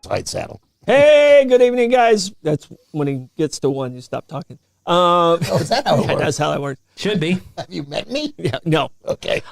tight saddle. Hey, good evening, guys. That's when he gets to one, you stop talking. Is that how it works? That's how that works. Should be. Have you met me? Yeah, no. Okay.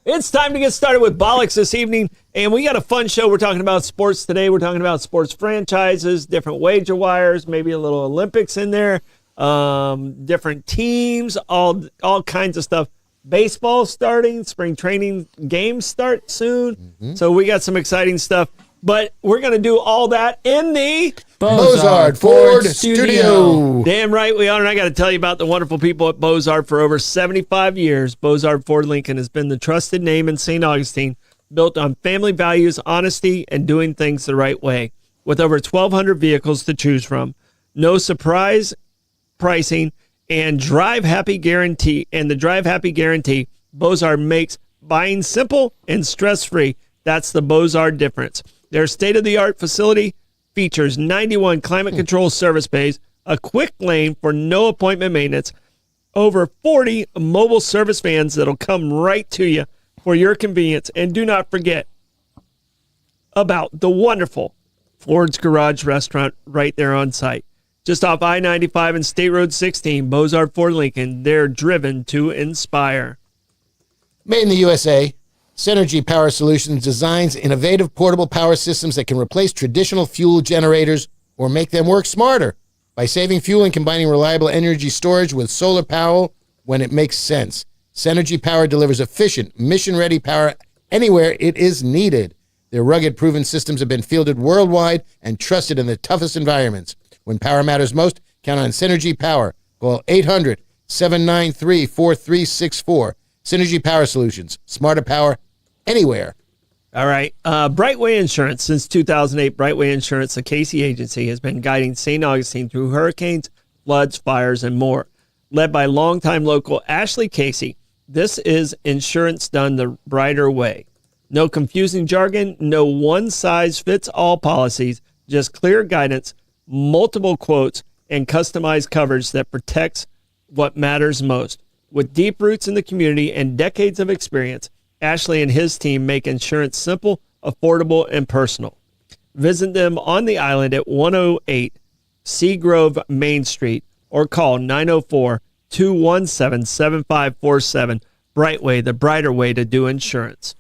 It's time to get started with Bollocks this evening, and we got a fun show. We're talking about sports today. We're talking about sports franchises, different wager wires, maybe a little Olympics in there, different teams, all kinds of stuff. Baseball starting, spring training games start soon. Mm-hmm. So we got some exciting stuff. But we're going to do all that in the Bozard Ford Studio. Damn right we are. And I got to tell you about the wonderful people at Bozard. For over 75 years, Bozard Ford Lincoln has been the trusted name in St. Augustine, built on family values, honesty, and doing things the right way. With over 1,200 vehicles to choose from, no surprise pricing, and Drive Happy Guarantee. And the Drive Happy Guarantee, Bozard makes buying simple and stress-free. That's the Bozard difference. Their state-of-the-art facility features 91 climate-control service bays, a quick lane for no appointment maintenance, over 40 mobile service vans that'll come right to you for your convenience. And do not forget about the wonderful Ford's Garage Restaurant right there on site. Just off I-95 and State Road 16, Bozard Ford Lincoln. They're driven to inspire. Made in the USA, Synergy Power Solutions designs innovative portable power systems that can replace traditional fuel generators or make them work smarter by saving fuel and combining reliable energy storage with solar power when it makes sense. Synergy Power delivers efficient, mission-ready power anywhere it is needed. Their rugged, proven systems have been fielded worldwide and trusted in the toughest environments. When power matters most, count on Synergy Power. Call 800-793-4364. Synergy Power Solutions. Smarter power anywhere. All right. Brightway Insurance. Since 2008, Brightway Insurance, the Casey agency, has been guiding St. Augustine through hurricanes, floods, fires, and more. Led by longtime local Ashley Casey, this is insurance done the brighter way. No confusing jargon, no one-size-fits-all policies, just clear guidance, multiple quotes, and customized coverage that protects what matters most. With deep roots in the community and decades of experience, Ashley and his team make insurance simple, affordable, and personal. Visit them on the island at 108 Seagrove Main Street or call 904-217-7547. Brightway, the brighter way to do insurance.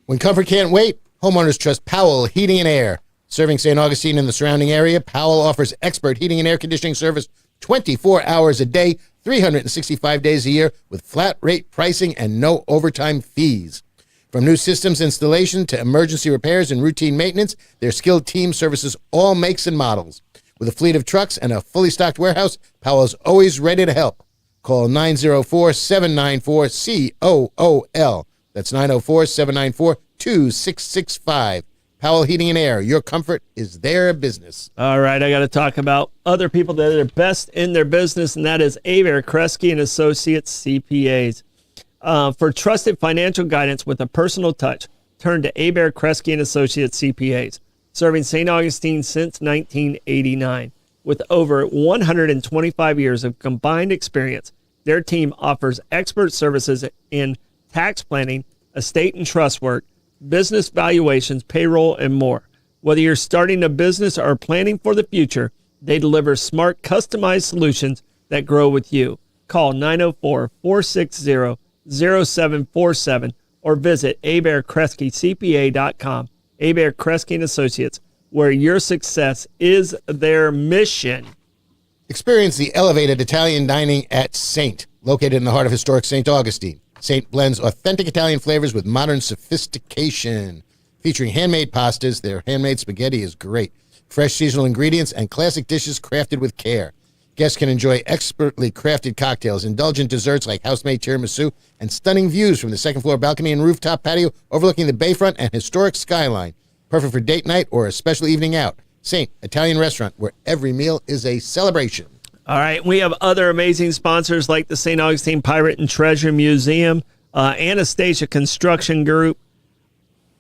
When comfort can't wait, homeowners trust Powell Heating and Air. Serving St. Augustine and the surrounding area, Powell offers expert heating and air conditioning service 24 hours a day, 365 days a year with flat rate pricing and no overtime fees. From new systems installation to emergency repairs and routine maintenance, their skilled team services all makes and models. With a fleet of trucks and a fully stocked warehouse, Powell is always ready to help. Call 904-794-COOL. That's 904-794-2665. Powell Heating and Air. Your comfort is their business. All right, I got to talk about other people that are best in their business, and that is Abear Kresge and Associates CPAs. For trusted financial guidance with a personal touch, turn to Abear Kresge and Associates CPAs, serving St. Augustine since 1989. With over 125 years of combined experience, their team offers expert services in tax planning, estate and trust work, business valuations, payroll, and more. Whether you're starting a business or planning for the future, they deliver smart, customized solutions that grow with you. Call 904-460-0747 or visit AbearKresgeCPA.com. Abear Kresge and Associates, where your success is their mission. Experience the elevated Italian dining at Saint, located in the heart of historic St. Augustine. Saint blends authentic Italian flavors with modern sophistication. Featuring handmade pastas, their handmade spaghetti is great. Fresh seasonal ingredients and classic dishes crafted with care. Guests can enjoy expertly crafted cocktails, indulgent desserts like house-made tiramisu, and stunning views from the second-floor balcony and rooftop patio overlooking the bayfront and historic skyline. Perfect for date night or a special evening out. Saint Italian Restaurant, where every meal is a celebration. All right, we have other amazing sponsors like the St. Augustine Pirate and Treasure Museum, Anastasia Construction Group,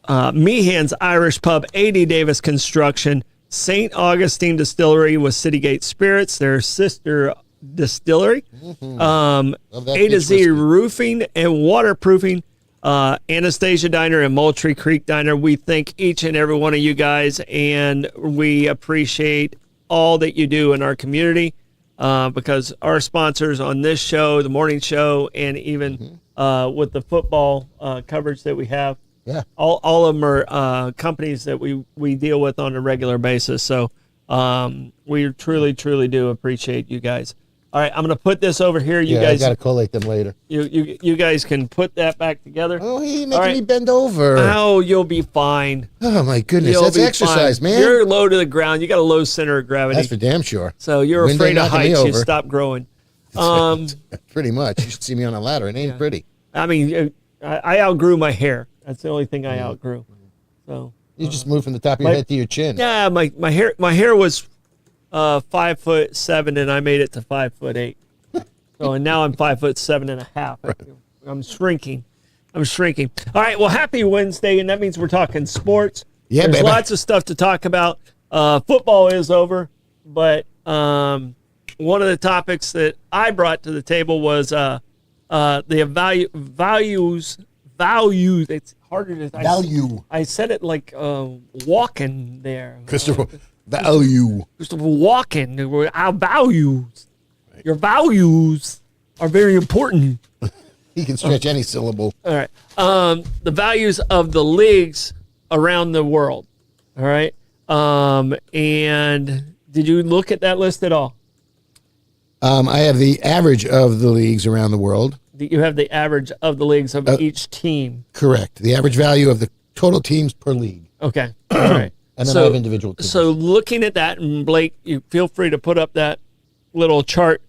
Meehan's Irish Pub, A.D. Davis Construction, St. Augustine Distillery with Citygate Spirits, their sister distillery, A to Z Roofing and Waterproofing, Anastasia Diner and Moultrie Creek Diner. We thank each and every one of you guys, and we appreciate all that you do in our community because our sponsors on this show, the morning show, and even with the football coverage that we have, Yeah. all of them are companies that we deal with on a regular basis. So we truly, truly do appreciate you guys. All right, I'm going to put this over here. You guys, I got to collate them later. you guys can put that back together. Oh, he making All right. me bend over. Oh, you'll be fine. Oh, my goodness. You'll That's be exercise, fine. man. You're low to the ground. You got a low center of gravity. That's for damn sure. So you're Wind afraid ain't of knocking me heights. You over. stop growing. Pretty much. You should see me on a ladder. It ain't pretty. I mean, I outgrew my hair. That's the only thing I outgrew. So You just moved from the top of your head to your chin. yeah, my hair was 5'7", and I made it to 5'8". So and now I'm 5'7.5". I'm shrinking. All right. Well, happy Wednesday, and that means we're talking sports. Yeah, There's baby. lots of stuff to talk about. Football is over, but one of the topics that I brought to the table was the values. It's harder to Value. I said it like walking there. Christopher, value. Christopher Walken. Our values. Your values are very important. He can stretch any syllable. All right. The values of the leagues around the world. All right. And did you look at that list at all? I have the average of the leagues around the world. You have the average of the leagues of each team. Correct. The average value of the total teams per league. Okay. All right. And then I have individual teams. So looking at that, and Blake, you feel free to put up that little chart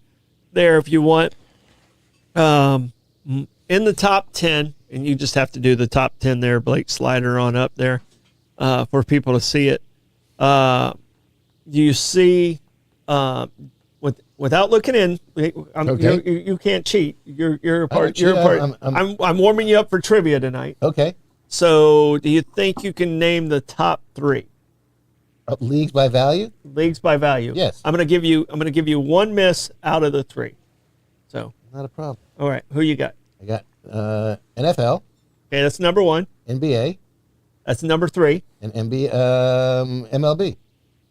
there if you want. In the top 10, and you just have to do the top 10 there, Blake, slider on up there for people to see it. You see, without looking in, Okay. you can't cheat. You're a part. cheat. I'm warming you up for trivia tonight. Okay. So, do you think you can name the top 3 Leagues by value? leagues by value? Yes. I'm gonna give you one miss out of the 3. So, Not a problem. all right, who you got? I got NFL, Okay, that's number 1. NBA, That's number 3. and MLB.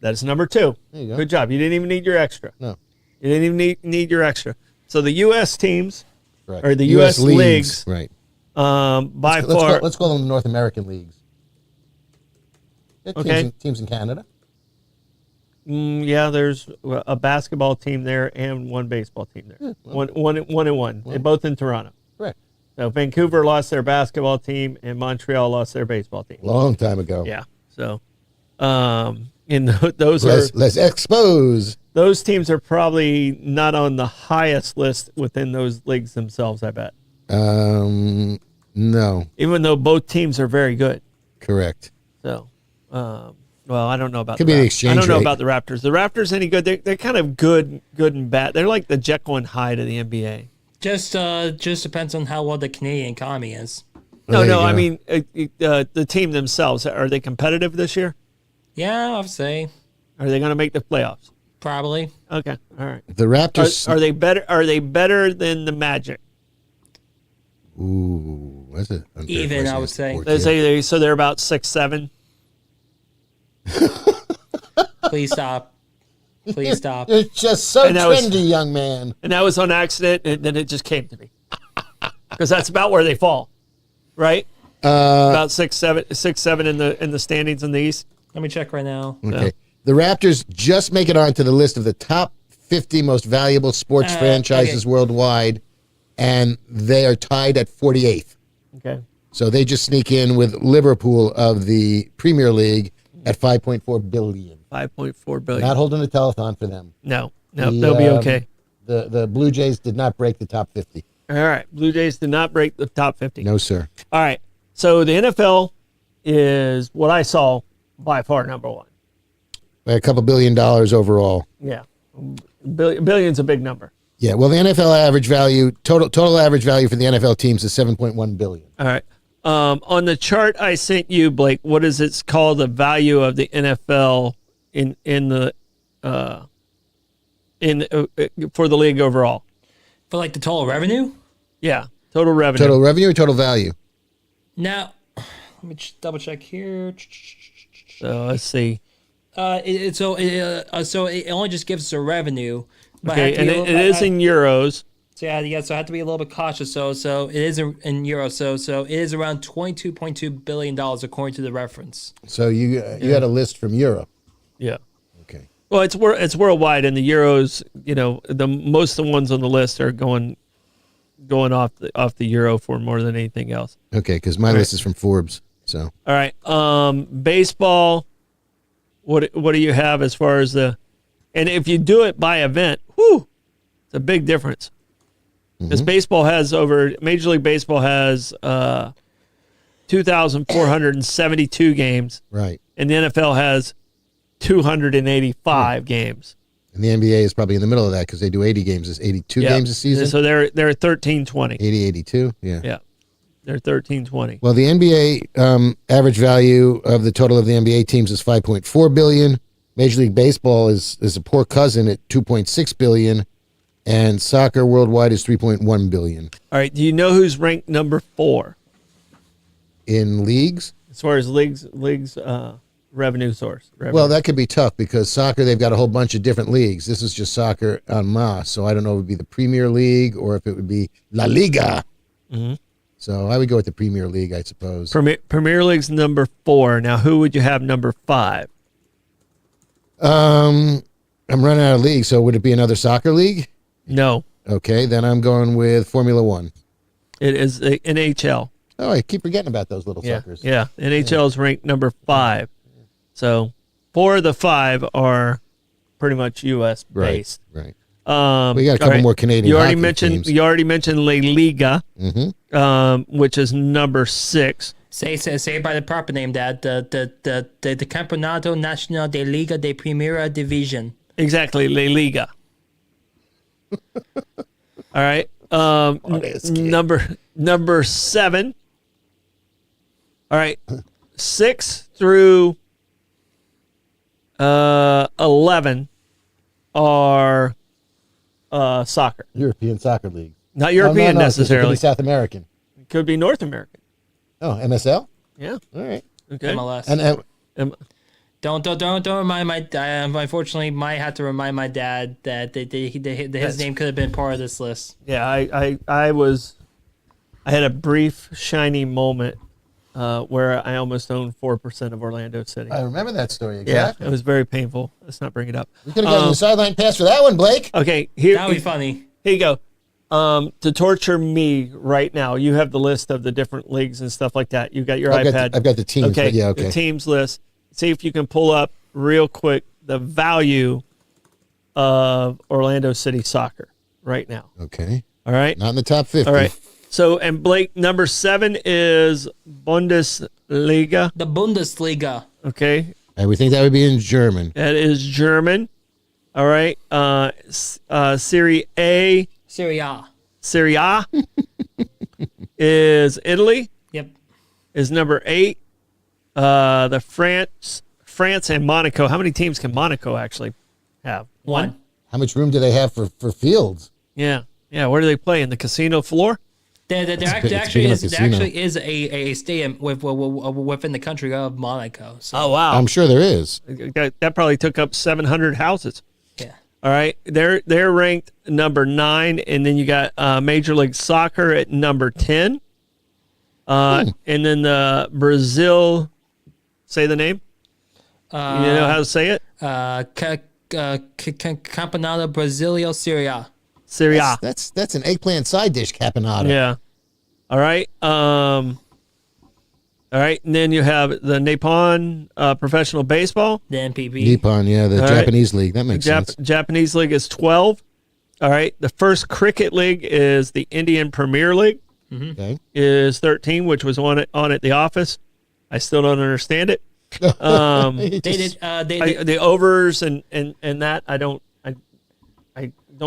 That's number 2. There you go. Good job. You didn't even need your extra. No. You didn't even need your extra. So the U.S. teams Correct. or the U.S. leagues, Right. by far. Let's call them the North American leagues. Yeah, Okay. Teams in Canada. Yeah, there's a basketball team there and one baseball team there. Yeah, well. One. They're both in Toronto. Correct. So Vancouver lost their basketball team and Montreal lost their baseball team. Long time ago. Yeah. So, and those are Let's expose. those teams are probably not on the highest list within those leagues themselves. I bet, No. even though both teams are very good. Correct. So, well, I don't know about Could be the I exchange don't know rate. about the Raptors. The Raptors any good? They're kind of good and bad. They're like the Jekyll and Hyde of the NBA. Just depends on how well the Canadian economy is. No, There you I go. mean the team themselves. Are they competitive this year? Yeah, I'd say Are they going to make the playoffs? probably. Okay, all right. The Raptors. Are they better? Are they better than the Magic? Ooh, that's it. Even, I would say. So they're about 6'7". Please stop. Please stop. You're just so And that was- trendy, young man. And that was on accident, and then it just came to me because that's about where they fall, right? About 6'7" in the standings in the East. Let me check right now. Okay. The Raptors just make it onto the list of the top 50 most valuable sports franchises worldwide, and they are tied at 48th. Okay. So they just sneak in with Liverpool of the Premier League at 5.4 billion. 5.4 billion. Not holding a telethon for them. No, The, they'll be okay. The Blue Jays did not break the top 50. All right. Blue Jays did not break the top 50. No, sir. All right. So the NFL is what I saw by far number 1. By a couple $1 billion overall. Yeah. Billion's a big number. Yeah, well, the NFL average value, total average value for the NFL teams is 7.1 billion. All right. On the chart I sent you, Blake, what is it called? The value of the NFL for the league overall. For like the total revenue? Yeah, total revenue. Total revenue or total value? Now, let me double check here. So let's see. So it only just gives us a revenue. But Okay, and it is in euros. So so I have to be a little bit cautious. So it is in euros. So it is around $22.2 billion according to the reference. So you had a list from Europe. Yeah. Okay. Well, it's worldwide, and the euros. You know, the most of the ones on the list are going off the euro for more than anything else. Okay, because my list is from Forbes. So All right. Baseball. What do you have as far as the? And if you do it by event, whoo, it's a big difference. Because baseball has Major League Baseball has 2,472 games, right, and the NFL has 285 games. and the NBA is probably in the middle of that because they do 80 games. It's 82 games a season. So they're 1320. 80, 82. Yeah. Yeah, they're 1320. Well, the NBA average value of the total of the NBA teams is $5.4 billion. Major League Baseball is a poor cousin at $2.6 billion, and soccer worldwide is $3.1 billion. All right. Do you know who's ranked number 4 In leagues? as far as leagues revenue source? Well, that could be tough because soccer, they've got a whole bunch of different leagues. This is just soccer en masse, so I don't know if it would be the Premier League or if it would be La Liga. Mm-hmm. So I would go with the Premier League, I suppose. Premier League's number 4. Now, who would you have number 5? I'm running out of leagues, so would it be another soccer league? No, Okay, then I'm going with Formula One. it is the NHL. Oh, I keep forgetting about those little suckers. Yeah. NHL is ranked number 5. So 4 of the 5 are pretty much U.S. based. Right. Um, We got a couple all right. more Canadian You already hockey mentioned. teams. You already mentioned La Liga, Mm-hmm. which is number 6. Say it by the proper name, Dad. The Campeonato Nacional de Liga de Primera División. Exactly, La Liga. All right. Number 7. All right. 6 through 11 are soccer. European Soccer League. Not European No, 'cause it could necessarily. be South American. It could be North American. Oh, MSL? Yeah. All right. Okay. MLS. And Um, Don't remind my. Unfortunately, might have to remind my dad that his name could have been part of this list. yeah, I had a brief shiny moment where I almost owned 4% of Orlando City. I remember that story Yeah, exactly. it was very painful. Let's not bring it up. We could have gotten the sideline pass for that one, Blake. Okay, here That would be funny. you go. To torture me right now, you have the list of the different leagues and stuff like that. You got your iPad. I've got the teams, Okay, but yeah, okay. the teams list. See if you can pull up real quick the value of Orlando City soccer right now. Okay. All right. Not in the top 50. All right. So, and Blake, number 7 is Bundesliga. The Bundesliga. Okay. And we think that would be in German. That is German. All right. Serie A. Serie A. Serie A is Italy. Yep. Is number 8. The France and Monaco. How many teams can Monaco actually have? One. How much room do they have for fields? Yeah. Yeah. Where do they play? In the casino floor? There big actually enough is a stadium within the country of Monaco. So, Oh, wow. I'm sure there is. That probably took up 700 houses. yeah. All right. They're ranked number 9. And then you got Major League Soccer at number 10. And then Brazil, say the name. You know how to say it? Campeonato Brasileiro Serie A. Serie A. That's an eggplant side dish, caponata. Yeah. All right. All right. And then you have the Nippon Professional Baseball. The NPB. Nippon, yeah, the All right. Japanese league. That makes sense. Japanese League is 12. All right. The first cricket league is the Indian Premier League. Okay. Is 13, which was on at The Office. I still don't understand it. They did. The overs and that I don't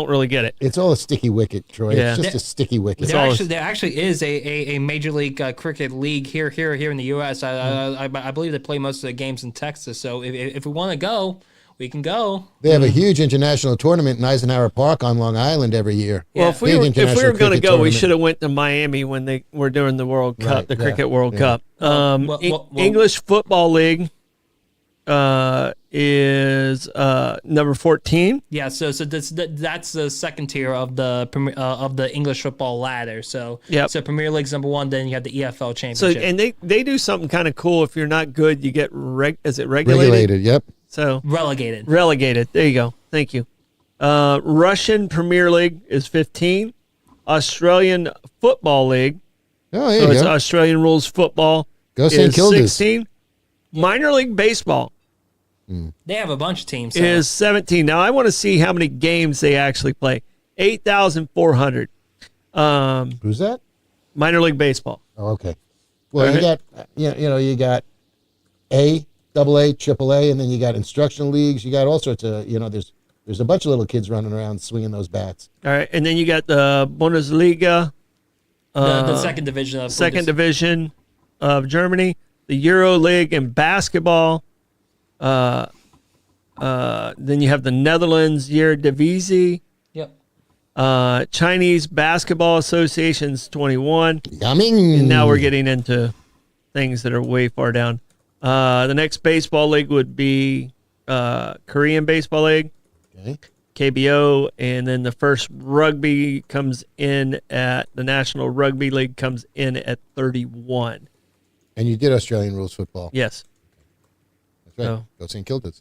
really get it. It's all a sticky wicket, Troy. Yeah. It's just a sticky wicket. There actually is a major league cricket league here in the U.S. I believe they play most of the games in Texas. So if we want to go, we can go. They have a huge international tournament in Eisenhower Park on Long Island every year. Well, Yeah. if we Big were international going to cricket go, we tournament. should have went to Miami when they were doing the World Cup, Right, the yeah, Cricket World yeah. Cup. English Football League is number 14. Yeah, so that's the second tier of the English football ladder. So Yep. so Premier League's number one. Then you have the EFL So Championship. and they do something kind of cool. If you're not good, you get is it regulated? Regulated, yep. So Relegated. relegated. There you go. Thank you. Russian Premier League is 15. Australian Football League, Oh, there so you it's go. Australian rules football, Go St. is Kilda's. 16. Minor League Baseball They have a bunch of teams. So. is 17. Now I want to see how many games they actually play. 8,400. Who's that? Minor League Baseball. Oh, okay. Well, All you got you got A, double A, triple A, and then you got instructional leagues. You got all sorts of there's a bunch of little kids running around swinging those bats. All right, and then you got the Bundesliga, the second division of second division of Germany, the Euro League in basketball. Then you have the Netherlands Eredivisie, Yep. Chinese Basketball Association's 21, Yumming. and now we're getting into things that are way far down. The next baseball league would be Korean Baseball League, Okay. KBO, and then the first rugby comes in at the National Rugby League comes in at 31. And you did Australian rules football. Yes. That's right. No. Go St. Kilda's.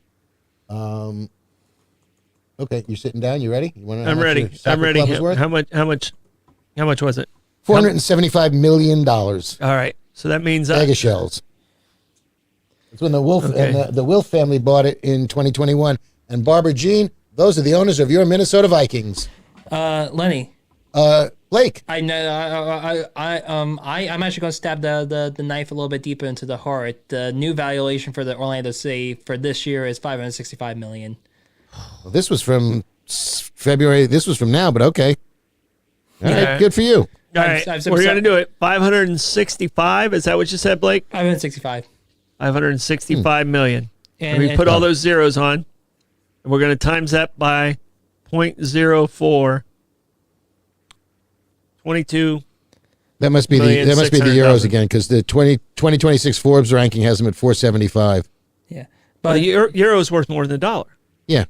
Okay, you're sitting down. You ready? You want to know I'm how much ready. your soccer I'm ready. club is worth? How much was it? $475 million. All right. So that means Bag of shells. It's when the Wolf Okay. and the Wilf family bought it in 2021. And Barbara Jean, those are the owners of your Minnesota Vikings. Lenny, Blake. I know. I'm actually going to stab the knife a little bit deeper into the heart. The new valuation for the Orlando City for this year is $565 million. Well, this was from February. This was from now, but okay. All right, Yeah. good for you. All right. I've We're going to do it. 565. Is that what you said, Blake? 565. 565 million. And, And we put all those zeros on. And we're going to times that by 0.04. 22. That must be the Million, Euros 600,000. again, because the 2026 Forbes ranking has them at 475. yeah, But but the euro is worth more than the dollar. Yeah,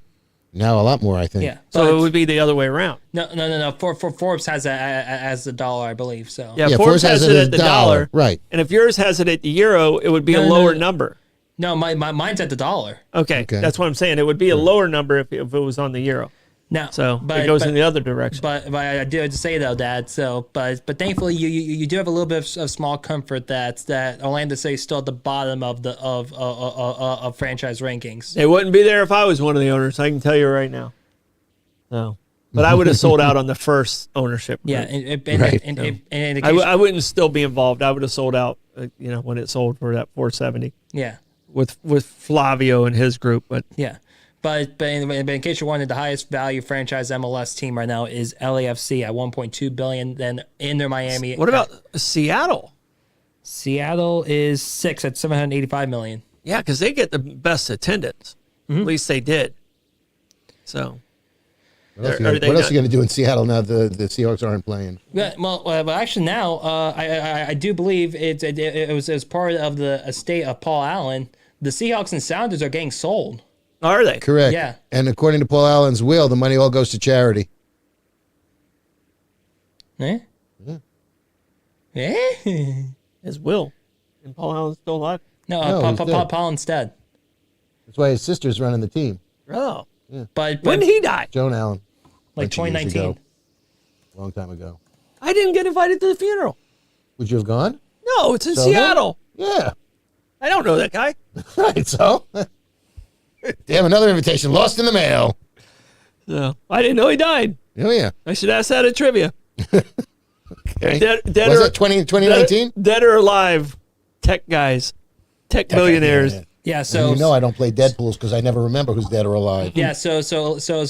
now a lot more, I think. yeah, So but it would be the other way around. no. For Forbes has that as the dollar, I believe. So Yeah, Yeah, Forbes has it at the dollar. right? And if yours has it at the euro, it would be a No, no, lower no. number. no, mine's at the dollar. Okay, Okay. that's what I'm saying. It would be a lower number if it was on the euro. Now, So it goes in the other direction. But I do have to say though, Dad. So, but thankfully, you do have a little bit of small comfort that Orlando City is still at the bottom of the of franchise rankings. It wouldn't be there if I was one of the owners. I can tell you right now. So, but I would have sold out on the first ownership. Yeah, group. and I wouldn't still be involved. I would have sold out. When it sold for that 470 yeah, with Flavio and his group. But yeah. But in case you're wondering, the highest value franchise MLS team right now is LAFC at 1.2 billion. Then Inter Miami. what about Seattle? Seattle? Is 6 at 785 million. Yeah, because they get the best attendance. Mm-hmm. At least they did. So What else, Are are you they going not- to do in Seattle now the Seahawks aren't playing? Yeah, well, actually now I do believe it was part of the estate of Paul Allen. The Seahawks and Sounders are getting sold. are they? Correct. Yeah. And according to Paul Allen's will, the money all goes to charity. Eh? Yeah. Eh? His will. And Paul Allen's still alive. No, No, he's dead. Paul instead. That's why his sister's running the team. Oh. But When did he die? Joan Allen. like bunch of years 2019. ago. Long time ago. I didn't get invited to the funeral. Would you have gone? No, it's in So then- Seattle. Yeah. I don't know that guy. Right, so. Damn, another invitation lost in the mail. So I didn't know he died. Oh, yeah. I should ask that at trivia. Okay. Dead Was or, it 2019? dead or alive tech guys, tech millionaires. Yeah. Yeah, And so you know I don't play Deadpools because I never remember who's dead or alive. yeah, so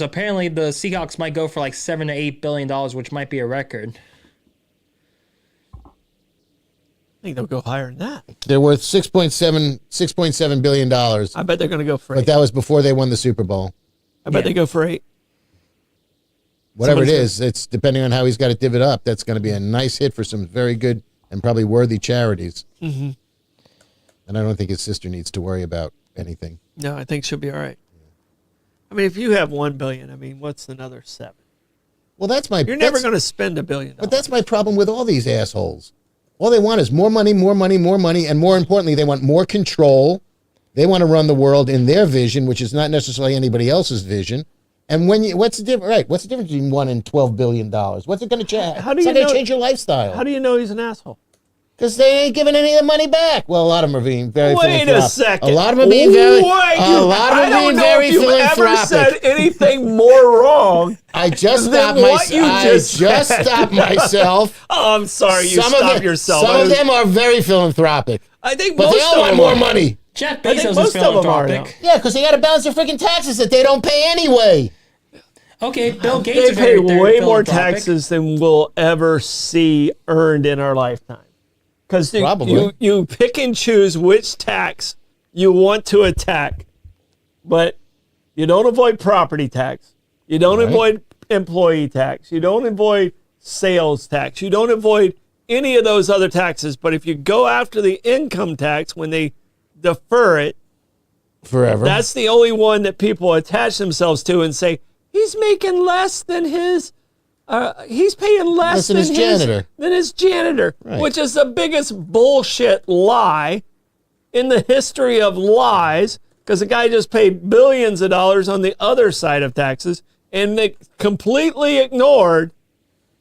apparently the Seahawks might go for like $7 to $8 billion, which might be a record. I think they'll go higher than that. They're worth $6.7 billion. I bet they're going to go for But 8. that was before they won the Super Bowl. I bet they go for 8. Whatever it Someone's is, it's depending on how he's got it divvied up. That's going to be a nice hit for some very good and probably worthy charities. Mm-hmm. And I don't think his sister needs to worry about anything. No, I think she'll be all right. I mean, if you have $1 billion, I mean, what's another 7? Well, that's my. You're never going to spend $1 billion. But that's my problem with all these assholes. All they want is more money, more money, more money, and more importantly, they want more control. They want to run the world in their vision, which is not necessarily anybody else's vision. And what's the difference? Right? What's the difference between $1 and $12 billion? What's it going to change? How do It's you not going know- to change your lifestyle. How do you know he's an asshole? Because they ain't giving any of the money back. Well, a lot of them are being very Wait a philanthropic. second. A lot of them are being very. Wait, a lot of I them don't being know very if you've ever philanthropic. said anything more wrong. I just than stopped what you just said. stopped myself. Oh, I'm sorry. You Some of stopped them, yourself. Some of them are very philanthropic, I think but most they all of want them more are. money. Jeff I think Bezos is most of them are philanthropic. Yeah, because they got to balance their freaking taxes that they don't pay anyway. Okay, Bill Gates They is pay very way more philanthropic. taxes than we'll ever see earned in our lifetime. Because Probably. you pick and choose which tax you want to attack, but you don't avoid property tax. You don't Right. avoid employee tax. You don't avoid sales tax. You don't avoid any of those other taxes. But if you go after the income tax when they defer it, Forever. that's the only one that people attach themselves to and say, he's making less than his, he's paying less Than his janitor. Than his janitor, Right. which is the biggest bullshit lie in the history of lies, because the guy just paid billions of dollars on the other side of taxes, and they completely ignored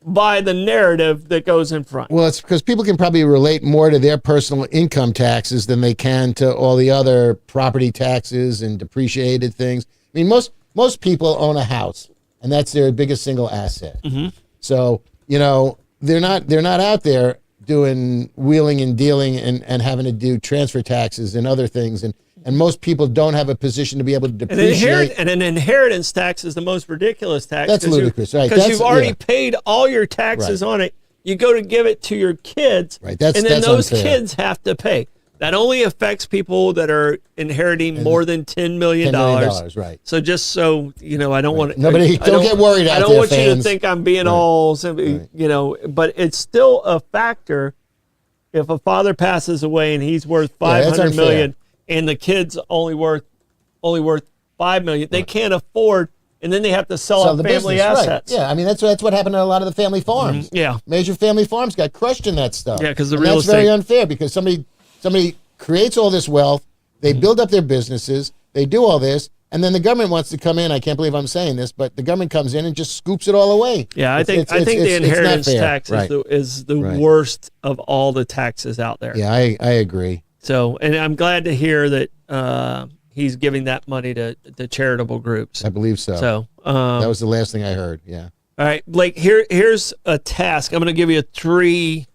by the narrative that goes in front. Well, it's because people can probably relate more to their personal income taxes than they can to all the other property taxes and depreciated things. I mean, most people own a house, and that's their biggest single asset. Mm-hmm. So, they're not out there doing wheeling and dealing and having to do transfer taxes and other things. And most people don't have a position to be able to depreciate. And an inheritance tax is the most ridiculous tax. That's ludicrous, right? Because That's- you've already yeah. paid all your taxes Right. on it. You go to give it to your kids, Right, that's- and then that's those unfair. kids have to pay. That only affects people that are inheriting more than $10 million. $10 million, right. So just so, I don't want to. Nobody- don't get worried I out don't there, want you to fans. think I'm being all, but it's still a factor. If a father passes away and he's worth that's $500 million unfair. and the kid's only worth $5 million, they can't afford, and then they have to sell off the family business, right. assets. Yeah, I mean that's what happened to a lot of the family farms. Yeah. Major family farms got crushed in that stuff. Yeah, 'cause the And real that's very estate- unfair because somebody creates all this wealth, they build up their businesses, they do all this, and then the government wants to come in. I can't believe I'm saying this, but the government comes in and just scoops it all away. Yeah, I It's- think the it's not inheritance fair. tax Right. is the Right. worst of all the taxes out there. Yeah, I agree. So, and I'm glad to hear that he's giving that money to charitable groups. I believe so. So, That was the last thing I heard. Yeah. all right, Blake. Here's a task. I'm going to give you 3.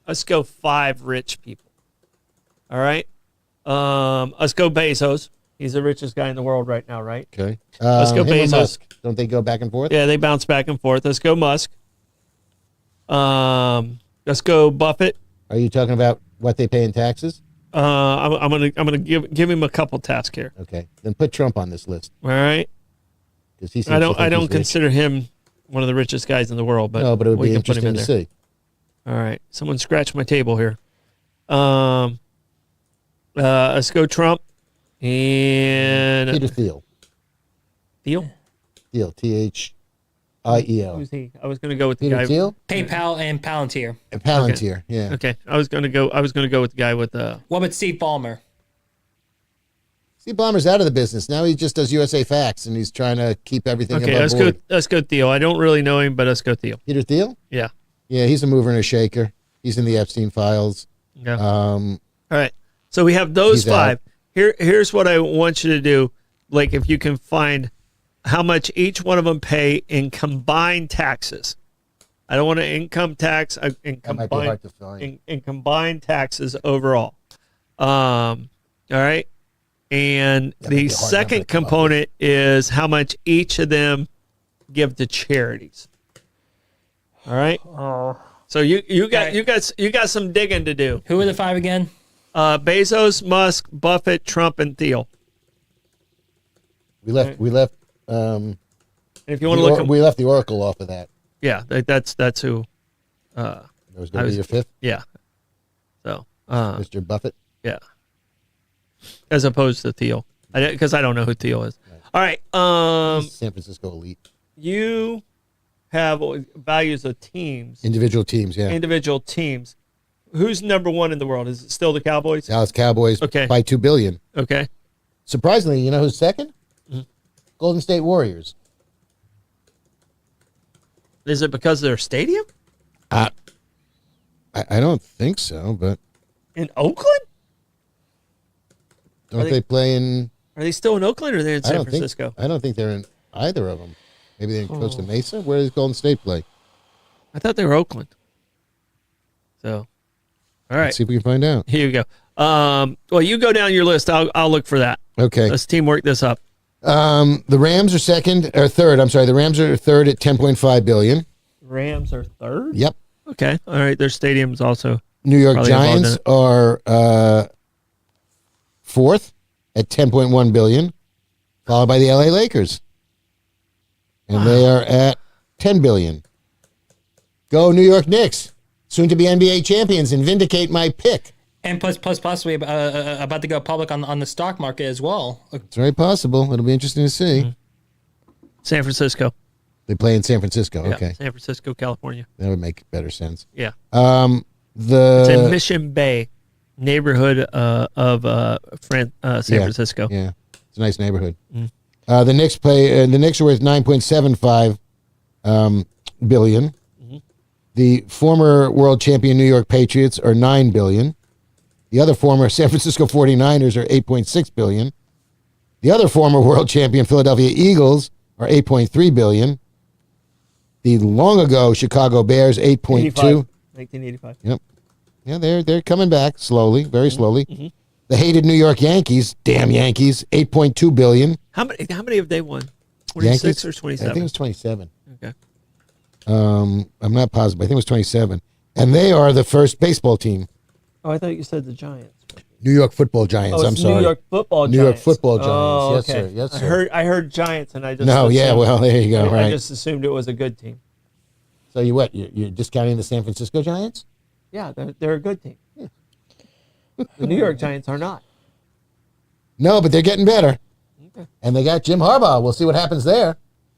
Let's go 5 rich people. All right. Let's go Bezos. He's the richest guy in the world right now, right? Okay. Let's go him or Bezos. Musk. Don't they go back and forth? Yeah, they bounce back and forth. Let's go Musk. Let's go Buffett. Are you talking about what they pay in taxes? I'm gonna give him a couple tasks here. Okay. Then put Trump on this list All right. because he. I don't consider him one of the richest guys in the world, but No, but it would we be can put him interesting in to there. see. All right. Someone scratched my table here. Let's go Trump and Peter Thiel. Thiel. Thiel. Thiel. Who's he? I was gonna go with the Peter guy. Thiel. PayPal and Palantir. And Palantir. Yeah. Okay. I was gonna go with the guy with the. What about Steve Ballmer? Steve Ballmer's out of the business now. He just does USA Facts, and he's trying to keep everything Okay. above board. Let's go Thiel. I don't really know him, but let's go Thiel. Peter Thiel. Yeah. Yeah, he's a mover and a shaker. He's in the Epstein files. Yeah. Um, All right. So we have those He's 5. out. Here's what I want you to do. Like, if you can find how much each one of them pay in combined taxes. I don't want an income tax. In That might be hard to find. in combined taxes overall. All right. And That might be the a hard number second to come up component is how much each of them give to charities. All right. So you got some digging to do. Who are the 5 again? Bezos, Musk, Buffett, Trump, and Thiel. We left. And if you want to look, We left the Oracle off of that. yeah, that's who. That was going to be your fifth, Yeah. So, Mr. Buffett. yeah. As opposed to Thiel, because I don't know who Thiel is. All right. San Francisco elite. You have values of teams, Individual teams, yeah. individual teams. Who's number one in the world? Is it still the Cowboys? Dallas Cowboys Okay. by $2 billion. Okay. Surprisingly, you know who's second? Mm-hmm. Golden State Warriors. Is it because of their stadium I don't think so, but in Oakland? don't they- they play in? Are they still in Oakland or are they in I San don't Francisco? think. I don't think they're in either of them. Maybe they're in Costa Oh. Mesa. Where does Golden State play? I thought they were Oakland. So, all right, Let's see if we can find out. here you go. Well, you go down your list. I'll look for that. Okay. Let's teamwork this up. The Rams are third. I'm sorry. The Rams are third at 10.5 billion. Rams are third. Yep. Okay. All right. Their stadium's also. New York Probably involved in Giants it. are fourth at 10.1 billion, followed by the LA Lakers, and they are at 10 billion. Go New York Knicks, soon to be NBA champions, and vindicate my pick. And plus possibly about to go public on the stock market as well. It's very possible. It'll be interesting to see. San Francisco. They play in San Francisco. Yeah, Okay, San Francisco, California. that would make better sense. Yeah. It's in The Mission Bay, neighborhood of San Francisco. Yeah, it's a nice neighborhood. The Knicks play. The Knicks are worth 9.75 billion. The former world champion New York Patriots are 9 billion. The other former San Francisco 49ers are 8.6 billion. The other former world champion Philadelphia Eagles are 8.3 billion. The long ago Chicago Bears 8.2. 1985. Yep. Yeah, they're coming back slowly, very slowly. The hated New York Yankees, damn Yankees, 8.2 billion. How many have they won? 26 or I 27? think it was 27. Okay. I'm not positive. I think it was 27. And they are the first baseball team. Oh, I thought you said the Giants. New York Football Giants. Oh, I'm it's sorry. New York Football Giants. New York Football Giants. Oh, Yes, okay. sir. Yes, sir. I heard Giants, and I just No, yeah, assumed- well, there you go. I Right. just assumed it was a good team. So you what? You're discounting the San Francisco Giants? Yeah, they're a good team. The New York Giants are not. No, but they're getting better. Okay. And they got Jim Harbaugh. We'll see what happens there.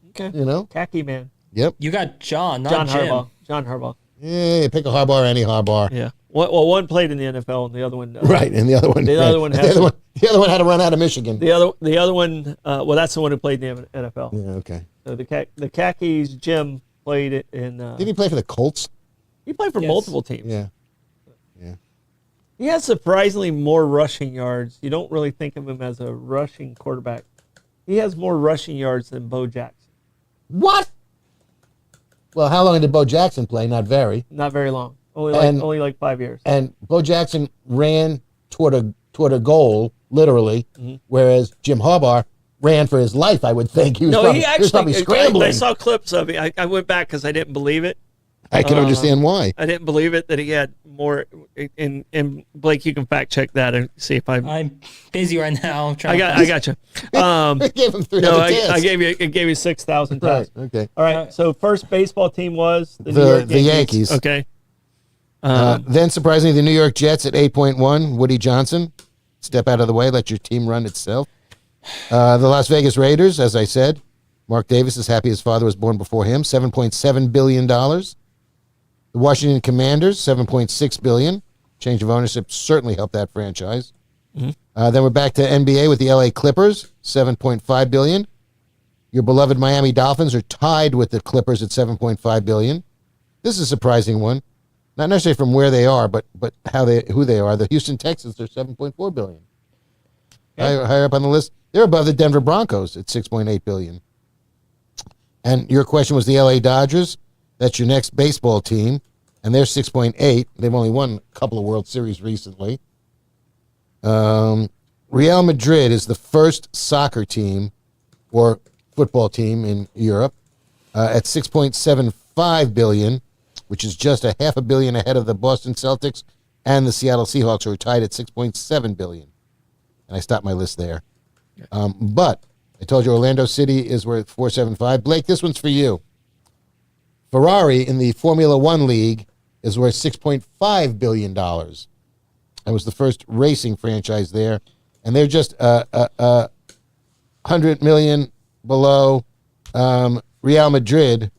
Okay. You know? Khaki man. Yep. You got John, not John Jim. Harbaugh. John Harbaugh. Yeah, pick a Harbaugh or any Harbaugh. Yeah. Well, one played in the NFL, and the other one. Right, and the other one. The other one the has- other one had to run out of Michigan. The other one. Well, that's the one who played in the NFL. Yeah, okay. So the khakis. Jim played it in. Did he play for the Colts? He played for Yes. multiple teams. Yeah. He has surprisingly more rushing yards. You don't really think of him as a rushing quarterback. He has more rushing yards than Bo Jackson. What? Well, how long did Bo Jackson play? Not very. Not very long. And- Only like 5 years. And Bo Jackson ran toward a goal, literally, whereas Jim Harbaugh ran for his life, I would think. He was probably scrambling. I saw clips of it. I went back because I didn't believe it. I can understand why. I didn't believe it that he had more. And Blake, you can fact check that and see if I'm busy right now. I got you. I gave him 300 No, tests. I gave you 6,000 Right, tests. okay. All right. So first baseball team was the New York The Yankees. Okay. Then, surprisingly, the New York Jets at 8.1. Woody Johnson, step out of the way, let your team run itself. The Las Vegas Raiders, as I said, Mark Davis is happy his father was born before him, $7.7 billion. The Washington Commanders, $7.6 billion. Change of ownership certainly helped that franchise. Then we're back to NBA with the LA Clippers, $7.5 billion. Your beloved Miami Dolphins are tied with the Clippers at $7.5 billion. This is a surprising one. Not necessarily from where they are, but who they are. The Houston Texans are $7.4 billion. Higher up on the list. They're above the Denver Broncos at $6.8 billion. And your question was the LA Dodgers. That's your next baseball team, and they're 6.8. They've only won a couple of World Series recently. Real Madrid is the first soccer team or football team in Europe at 6.75 billion, which is just a half a billion ahead of the Boston Celtics and the Seattle Seahawks, who are tied at $6.7 billion. And I stopped my list there. But I told you Orlando City is worth $475. Blake, this one's for you. Ferrari in the Formula One League is worth $6.5 billion. It was the first racing franchise there. And they're just $100 million below Real Madrid.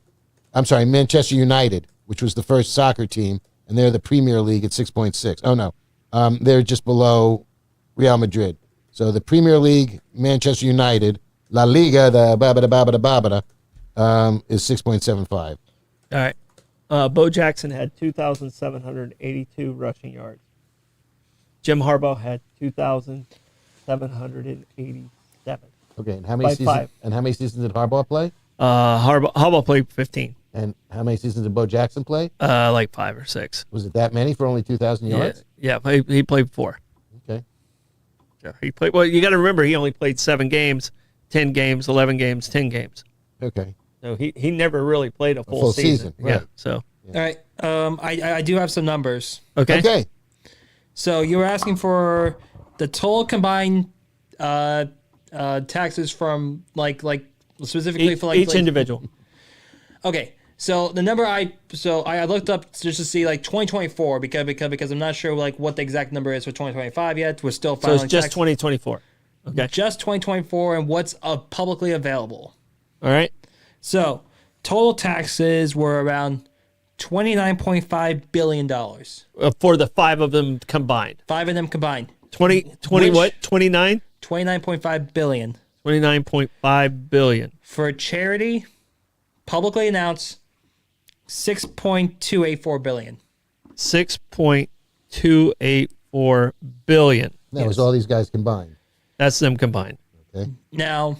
I'm sorry, Manchester United, which was the first soccer team. And they're the Premier League at 6.6. Oh, no. They're just below Real Madrid. So the Premier League, Manchester United, La Liga, the babada, is 6.75. All right. Bo Jackson had 2,782 rushing yards. Jim Harbaugh had 2,787. Okay, and how By many seasons? five. And how many seasons did Harbaugh play? Harbaugh played 15, And how many seasons did Bo Jackson play? like 5 or 6. Was it that many for only 2,000 yards? Yeah, he played 4. Okay. Yeah, he played. Well, you got to remember he only played 7 games, 10 games, 11 games, 10 games. Okay. So he never really played a full, full season, Yeah. right. So All right. I do have some numbers. okay. Okay. So you were asking for the total combined taxes from like specifically for Each individual. Okay. So the number I looked up just to see like 2024 because I'm not sure like what the exact number is for 2025 yet. We're still So filing it's just tax- 2024. Okay. just 2024 and what's publicly available. All right. So total taxes were around $29.5 billion. For the 5 of them combined. 5 of them combined. 20 Which- what? 29? 29.5 billion. 29.5 billion. For charity, publicly announced 6.284 billion. 6.284 billion. That was all these guys combined. That's them combined. Okay. Now,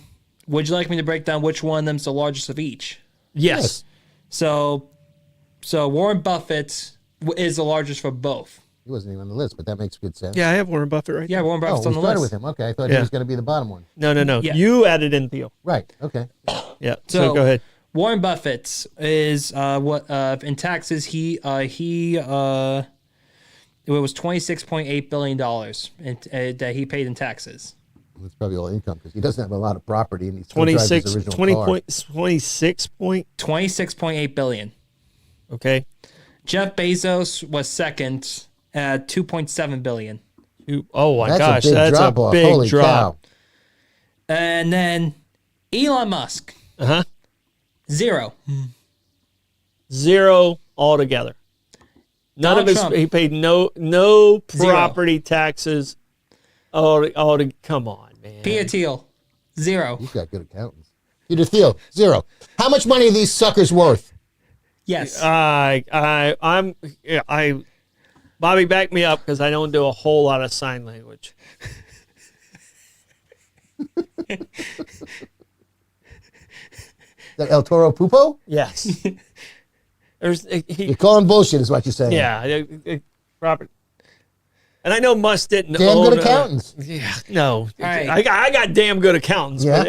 would you like me to break down which one of them's the largest of each? Yes. So Warren Buffett is the largest for both. He wasn't even on the list, but that makes good sense. Yeah, I have Warren Buffett right Yeah, Warren Oh, Buffett's we on the started list. with him. Okay. I thought Yeah. he was going to be the bottom one. No. Yeah. You added in Theo. Right. Okay. Yeah. So go ahead. Warren Buffett is in taxes it was $26.8 billion that he paid in taxes. That's probably all income because he doesn't have a lot of property and he's still drives his 26 original 20 car. point 26 point. 26.8 billion. Okay. Jeff Bezos was second at 2.7 billion. Oh my That's gosh, a big that's drop a off. big Holy drop. cow. And then Elon Musk, Uh-huh. 0. 0 altogether. None Donald of his Trump. he paid no property taxes. Come on, man. Peter Thiel, 0. He's got good accountants. Peter Thiel, 0. How much money are these suckers worth? Yes. Bobby, back me up because I don't do a whole lot of sign language. That El Toro Pupo? Yes. There's You're calling bullshit is what you're saying. yeah, Robert. And I know Musk didn't Damn own good accountants. Yeah, no. right. I got damn good accountants. Yeah. but,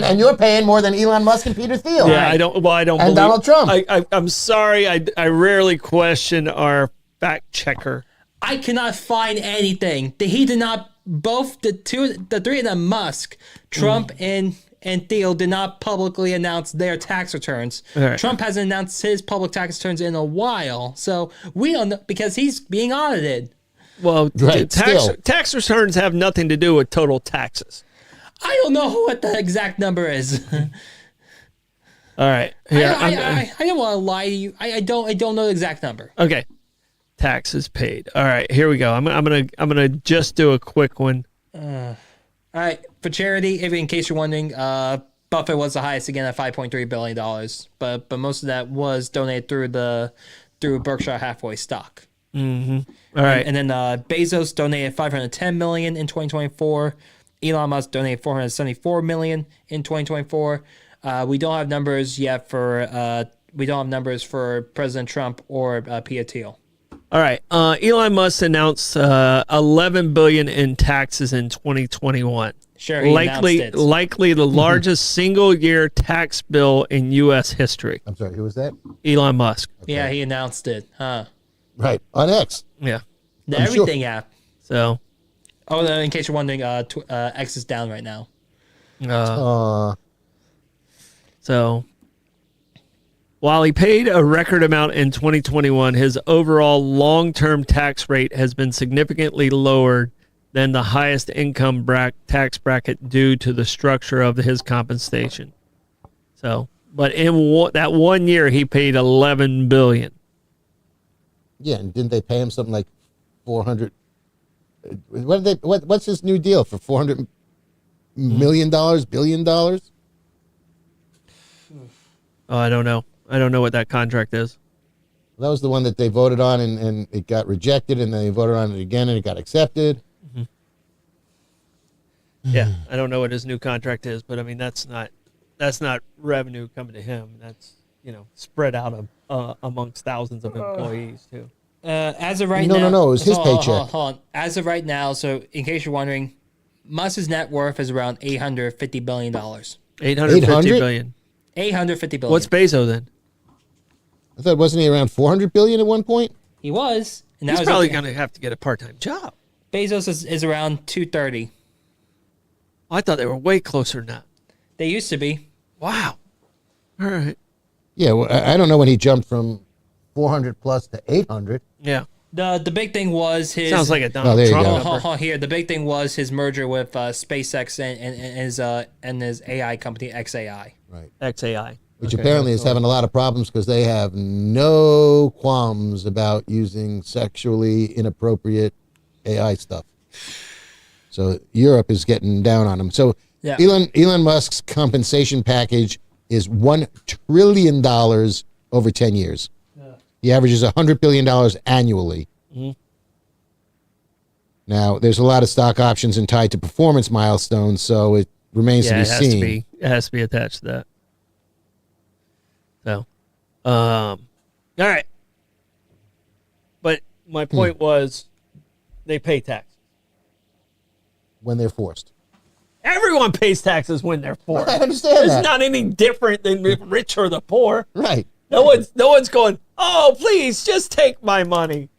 And you're paying more than Elon Musk and Peter Thiel. yeah, I don't And believe, Donald Trump. I'm sorry. I rarely question our fact checker. I cannot find anything. He did not. Both the three of them, Musk, Trump, and Thiel, did not publicly announce their tax returns. Right. Trump hasn't announced his public tax returns in a while, so we don't know because he's being audited. Well, Right, still. tax returns have nothing to do with total taxes. I don't know what the exact number is. All right. Here, I don't want to lie to you. I don't know the exact number. okay. Taxes paid. All right. Here we go. I'm gonna just do a quick one. All right, for charity, in case you're wondering, Buffett was the highest again at $5.3 billion, but most of that was donated through Berkshire Hathaway stock. All right. And then Bezos donated $510 million in 2024. Elon Musk donated $474 million in 2024. We don't have numbers yet for President Trump or Peter Thiel. All right. Elon Musk announced $11 billion in taxes in 2021. Sure, he announced it. Likely the largest single-year tax bill in U.S. history. I'm sorry, who was that? Elon Musk. Yeah, he announced it. Huh. Right. On X. Yeah. The I'm sure. Everything app. So, Oh, in case you're wondering, X is down right now. So, while he paid a record amount in 2021, his overall long-term tax rate has been significantly lowered than the highest income tax bracket due to the structure of his compensation. So, but in that 1 year, he paid $11 billion. Yeah, and didn't they pay him something like 400? What's his new deal for $400 million, billion dollars? Oh, I don't know. I don't know what that contract is. That was the one that they voted on, and it got rejected, and then they voted on it again, and it got accepted. Yeah, I don't know what his new contract is, but I mean that's not revenue coming to him. That's spread out amongst thousands of employees too. As of right No, now, no, it was his hold on, paycheck. Hold on. As of right now, so in case you're wondering, Musk's net worth is around $850 billion. 850 billion. 850 billion. What's Bezos then? I thought, wasn't he around 400 billion at one point? He was. And now He's he's probably up going to have to get a part-time job. Bezos is around 230. I thought they were way closer than that. They used to be. Wow. All right. Yeah, well, I don't know when he jumped from 400 plus to 800. Yeah. The big thing was his. Sounds like a Oh, Donald there you Trump go. number. Hold on here. The big thing was his merger with SpaceX and his AI company XAI. Right. XAI. Which apparently is having a lot of problems because they have no qualms about using sexually inappropriate AI stuff. So Europe is getting down on them. So Yeah. Elon Musk's compensation package is $1 trillion over 10 years. He averages $100 billion annually. Now, there's a lot of stock options and tied to performance milestones, so it remains Yeah, to be it has seen. to be. It has to be attached to that. So, all right. But my point was, they pay tax. When they're forced. Everyone pays taxes when they're poor. I understand It's that. not any different than the rich or the poor. Right. No one's going, oh, please just take my money.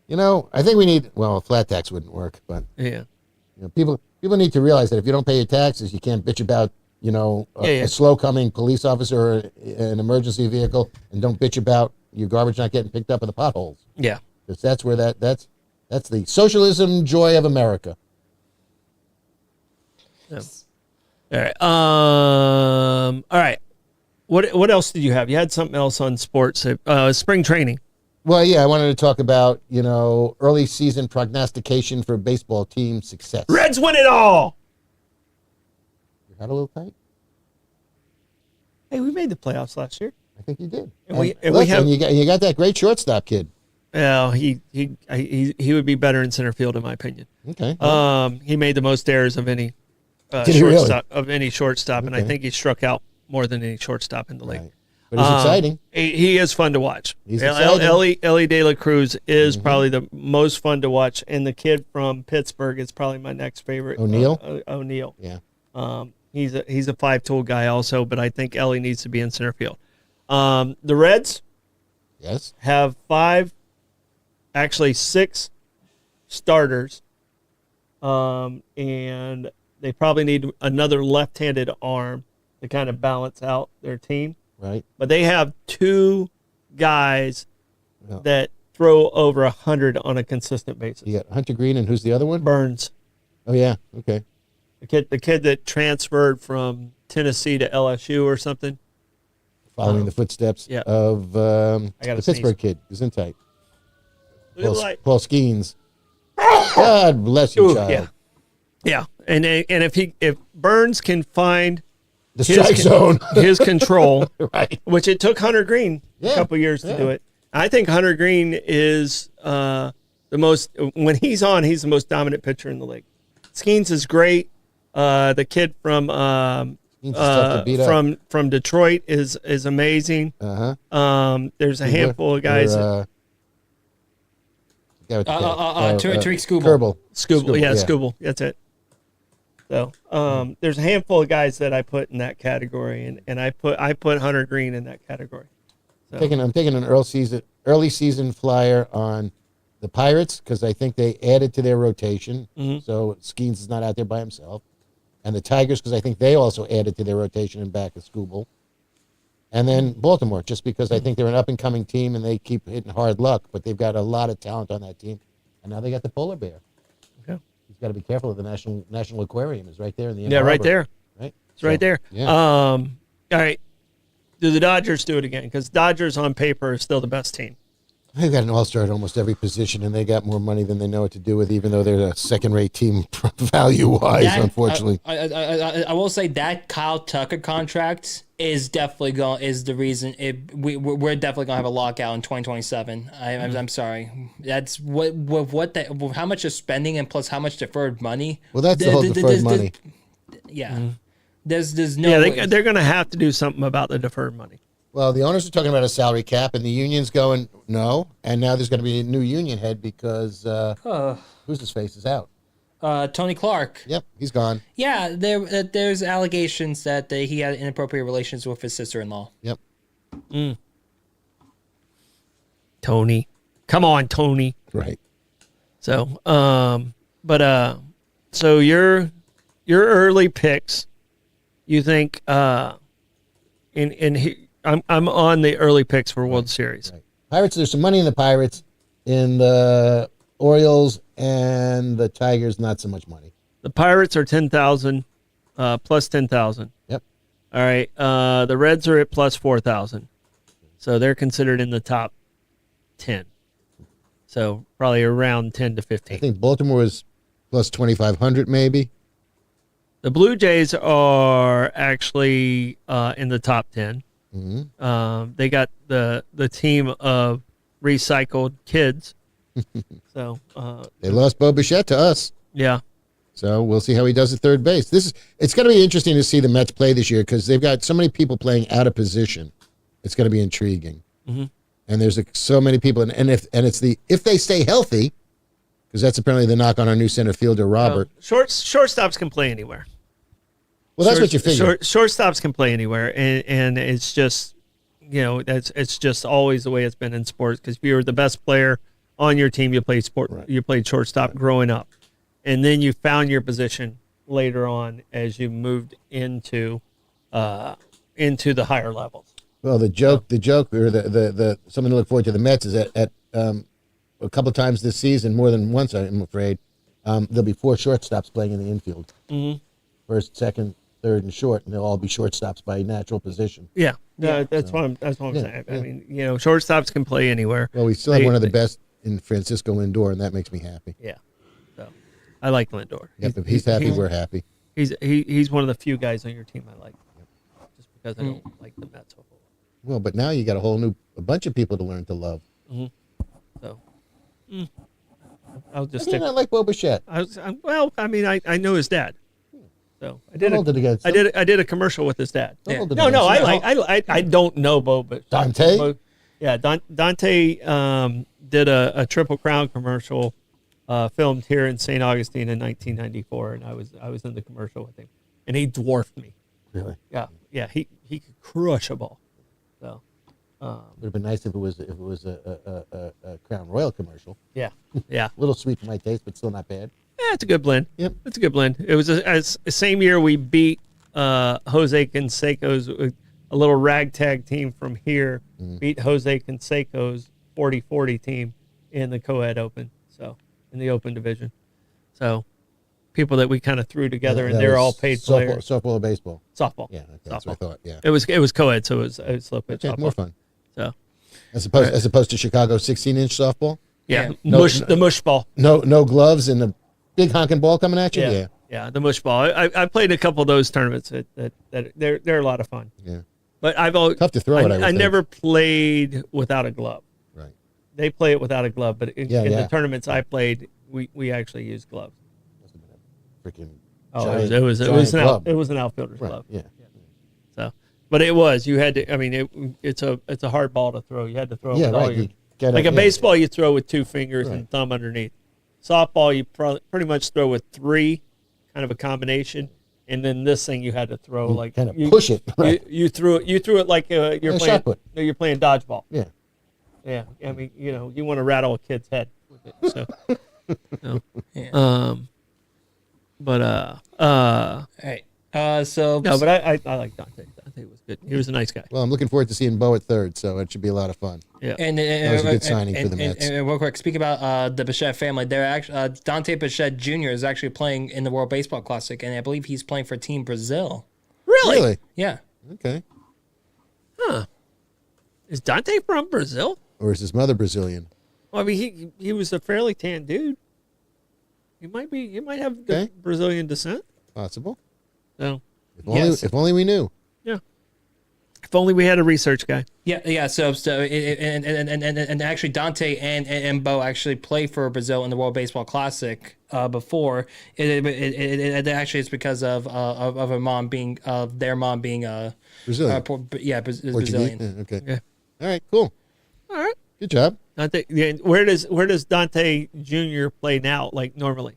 You know, I think we need, well, a flat tax wouldn't work, but Yeah. people need to realize that if you don't pay your taxes, you can't bitch about, a slow coming police officer or an emergency vehicle, and don't bitch about your garbage not getting picked up in the potholes. Yeah. Because that's where that's the socialism joy of America. All right. All right. What else did you have? You had something else on sports. Spring training. Well, yeah, I wanted to talk about, early season prognostication for baseball team success. Reds win it all. You got a little tight? Hey, we made the playoffs last year. I think you did. And we Listen, have- you got that great shortstop kid. Well, he would be better in center field in my opinion. Okay. He made the most errors of any Did he really? shortstop, and I Okay. think he struck out more than any shortstop in the league. Right. But it's exciting. He is fun to watch. He's exciting. Ellie De La Cruz is probably the most fun to watch, and the kid from Pittsburgh is probably my next favorite. O'Neal? O'Neal. Yeah. He's a 5-tool guy also, but I think Ellie needs to be in center field. The Reds Yes. have 6 starters, and they probably need another left-handed arm to kind of balance out their team. Right. But they have 2 guys Yeah. that throw over 100 on a consistent basis. You got Hunter Green, and who's the other one? Burns, Oh, yeah. Okay. the kid that transferred from Tennessee to LSU or something. Following the footsteps yeah. of I the gotta Pittsburgh sneeze. kid. Gesundheit. Look at the light. Paul Skeens. God bless you, Ooh, child. yeah. And if Burns can find The strike zone. his control, Right. which it took Hunter Green Yeah, a couple years to yeah. do it. I think Hunter Green is the most, when he's on, he's the most dominant pitcher in the league. Skeens is great. The kid from Skeens is tough to beat up. from Detroit is amazing. Uh-huh. There's a handful of guys. Tariq Skubal. Kerbal. Scooble. That's it. So there's a handful of guys that I put in that category, and I put Hunter Green in that category. I'm taking an early season flyer on The Pirates, because I think they added to their rotation, Mm-hmm. so Skeens is not out there by himself. And the Tigers, because I think they also added to their rotation and back at Scooble. And then Baltimore, just because I think they're an up-and-coming team and they keep hitting hard luck, but they've got a lot of talent on that team. And now they got the polar bear. Okay. He's got to be careful of the National Aquarium is right there in the Inner Yeah, right Harbor, there. Right? It's right there. Yeah. All right. Do the Dodgers do it again? Because Dodgers on paper is still the best team. They've got an all-star at almost every position, and they got more money than they know what to do with, even though they're a second-rate team value-wise, unfortunately. I will say that Kyle Tucker contract is definitely the reason we're definitely gonna have a lockout in 2027. I'm sorry. That's how much is spending and plus how much deferred money. Well, that's the whole deferred money. Yeah. There's no Yeah, they're going to have to do something about the deferred money. Well, the owners are talking about a salary cap, and the union's going, no. And now there's going to be a new union head because who's his face is out. Tony Clark. Yep, he's gone. Yeah, there's allegations that he had inappropriate relations with his sister-in-law. Yep. Tony. Come on, Tony. Right. So, so your early picks, you think, I'm on the early picks for World Series. Right. Pirates, there's some money in the Pirates, in the Orioles, and the Tigers, not so much money. The Pirates are 10,000, plus 10,000. Yep. All right. The Reds are at plus 4,000. So they're considered in the top 10. So probably around 10 to 15. I think Baltimore was plus 2,500 maybe. The Blue Jays are actually in the top 10. Mm-hmm. They got the team of recycled kids. So They lost Bo Bichette to us. yeah, So we'll see how he does at third base. It's going to be interesting to see the Mets play this year because they've got so many people playing out of position. It's going to be intriguing. Mm-hmm. And there's so many people, and if they stay healthy, because that's apparently the knock on our new center fielder Robert. shortstops can play anywhere. Well, that's what you figure. Shortstops can play anywhere, and it's just it's just always the way it's been in sports. Because if you're the best player on your team, you played sport. Right. You played shortstop growing up, and then you found your position later on as you moved into the higher levels. Well, the joke, or the something to look forward to the Mets is at a couple times this season, more than once, I'm afraid, there'll be 4 shortstops playing in the infield. Mm-hmm. First, second, third, and short, and they'll all be shortstops by natural position. Yeah, that's what I'm saying. I mean, shortstops can play anywhere. Well, we still have one of the best in Francisco Lindor, and that makes me happy. Yeah, so I like Lindor. Yep, if he's happy, we're happy. He's one of the few guys on your team I like, just because I don't like the Mets a whole lot. Well, but now you got a bunch of people to learn to love. So I'll just I stick. not like Bo Bichette. I know his dad. So I Don't hold it against him. I did a commercial with his dad. Don't hold it No, against him. I don't know Bo, but Dante? Yeah, Dante did a Triple Crown commercial, filmed here in St. Augustine in 1994, and I was in the commercial with him, and he dwarfed me. Really? Yeah, he could crush a ball. So Would have been nice if it was a Crown Royal commercial. yeah. A little sweet for my taste, but still not bad. Yeah, it's a good blend. Yep. It's a good blend. It was the same year we beat Jose Canseco's a little ragtag team from here, beat Jose Canseco's 40-40 team in the co-ed open, so in the open division. So people that we kind of threw together, and they're all paid players. Softball or baseball? Softball. Yeah, that's what I thought. Yeah. It was co-ed, so it was slow pitch Okay, softball. more fun. So As opposed to Chicago 16-inch softball? yeah, No, the mush ball. No gloves and a big honking ball coming at you? Yeah, the mush ball. I played a couple of those tournaments that they're a lot of fun. Yeah. But I've always Tough to throw it, I would I think. never played without a glove. Right. They play it without a glove, but in Yeah. the tournaments I played, we actually used gloves. Must have been a freaking Oh, giant, it was giant club. it was an outfielder's Right, glove. yeah. So, but you had to. I mean, it's a hard ball to throw. You had to throw it Yeah, with all right. your, You gotta- like a yeah. baseball, you throw with 2 fingers Right. and thumb underneath. Softball, you pretty much throw with 3, kind of a combination. And then this thing you had to throw like kind of push it, right. You threw it like you're Yeah, playing. shot put. You're playing dodgeball. Yeah. Yeah, I mean, you want to rattle a kid's head. with it. So, no. Yeah. But All right. So no, but I like Dante. Dante was good. He was a nice guy. Well, I'm looking forward to seeing Bo at third, so it should be a lot of fun. Yeah. That was a good signing for the Mets. And real quick, speak about the Bichette family. They're actually Dante Bichette Jr. is actually playing in the World Baseball Classic, and I believe he's playing for Team Brazil. Really? Yeah. Okay. Is Dante from Brazil? Or is his mother Brazilian? Well, I mean, he was a fairly tan dude. He might have the Okay. Brazilian descent. Possible. So, Yes. If only we knew. yeah. If only we had a research guy. Yeah. So and actually Dante and Bo actually played for Brazil in the World Baseball Classic before. It actually is because of their mom being Brazilian. Brazilian. Portuguese? Yeah, okay. Yeah. All right, cool. All right. Good job. Dante, yeah, where does Dante Jr. play now? Like normally,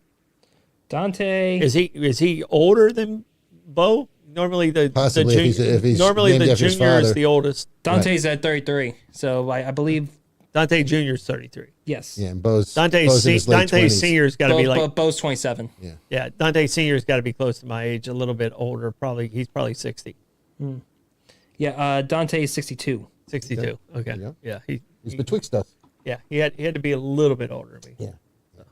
Dante is he older than Bo? Normally the Possibly, if he's normally named the after his junior is father. the oldest. Dante's at 33. So I believe Dante Jr. is 33. yes. Yeah, and Bo's Dante in his late 20s. Senior's got to be like Bo's 27. yeah. Dante Senior's got to be close to my age, a little bit older. He's probably 60, Yeah. Dante is 62. 62. Okay. go. Yeah. He's betwixt us. Yeah. He had to be a little bit older than me. Yeah.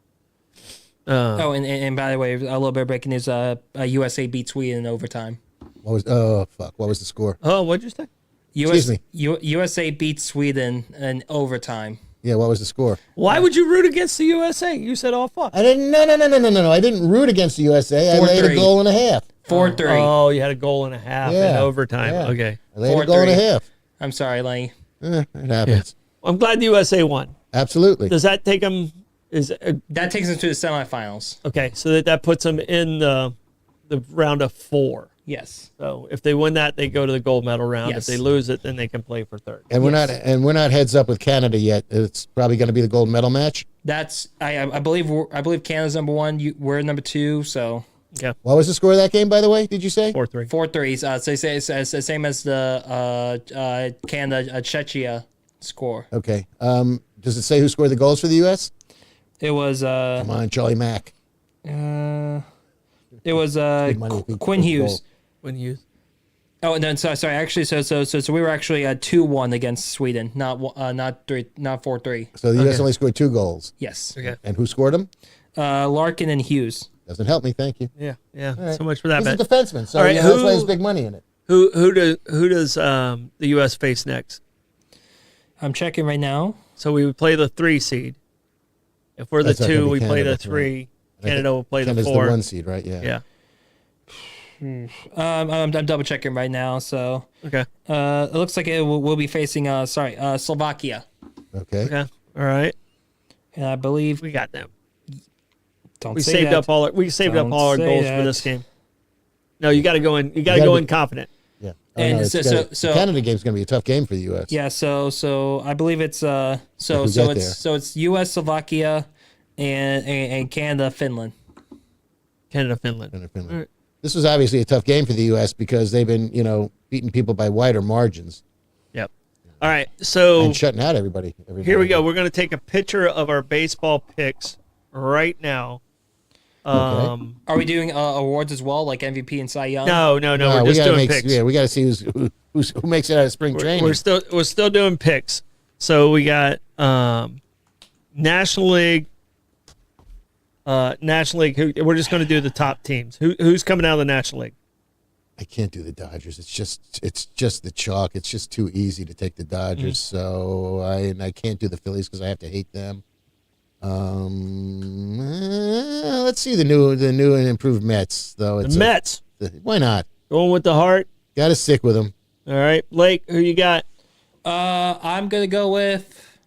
Oh, and by the way, a little bit of breaking news. USA beat Sweden in overtime. What was the score? Oh, what'd you say? Excuse me. USA beat Sweden in overtime. Yeah, what was the score? Why would you root against the USA? You said, "Oh fuck." I didn't. No. I didn't root against the USA. I laid a 4-3. goal and a half. 4-3. Oh, you had a goal and a half in Yeah, overtime. yeah. Okay. I laid a goal and a 4-3. half. I'm sorry, Lenny. It happens. I'm glad the USA won. Absolutely. Does that take them? That takes us to the semifinals. Okay? So that puts them in the round of 4. Yes. So if they win that, they go to the gold medal round. Yes. If they lose it, then they can play for third. And we're not heads up with Canada yet. It's probably going to be the gold medal match. That's I believe Canada's number 1. We're number 2. So Okay. What was the score of that game, by the way? Did you say? 4-3. 4-3. So it's the same as the Canada Czechia score. Okay. Does it say who scored the goals for the U.S.? It was Come on, Charlie Mack. money if he Quinn scores Hughes. goal. When you Oh, and then sorry. Actually, so we were actually 2-1 against Sweden, not 4-3. So the U.S. Okay. only scored 2 goals. Yes. okay. And who scored them? Larkin and Hughes. Doesn't help me. Thank you. Yeah. All right. So much for that He's a bet. defenseman, so All right, that's why who- there's big money in it. Who does the U.S. face next? I'm checking right now. So we would play the 3 seed. If we're the That's not gonna 2, be we play Canada, the 3. Canada will play the Canada's 4. the 1 seed, right? Yeah. Yeah. I'm double checking right now. So Okay. it looks like we'll be facing Slovakia, Okay. Okay. All right. and I believe We got them. don't We say saved that. up all our Don't goals say for that. this game. No, you got to go in. You got to gotta go be- in confident. Yeah. And it's so- gotta- so- the Canada game's going to be a tough game for the U.S. Yeah, so I believe it's If we get there. it's U.S. Slovakia and Canada Finland. Canada, Finland. Canada, Finland. All right. This was obviously a tough game for the U.S. because they've been, beating people by wider margins Yep. All right. So and shutting out everybody. here we go. We're going to take a picture of our baseball picks right now. Are we doing awards as well, like MVP and Cy Young? No. We're we just gotta doing make, picks. Yeah, we got to see who makes it out of spring training. We're still doing picks. So we got National League. National League. We're just going to do the top teams. Who's coming out of the National League? I can't do the Dodgers. It's just the chalk. It's just too easy to take the Dodgers. So I can't do the Phillies because I have to hate them. Let's see the new and improved Mets though. The Mets. Why not? Going with the heart. Got to stick with them. All right, Blake. Who you got? I'm gonna go with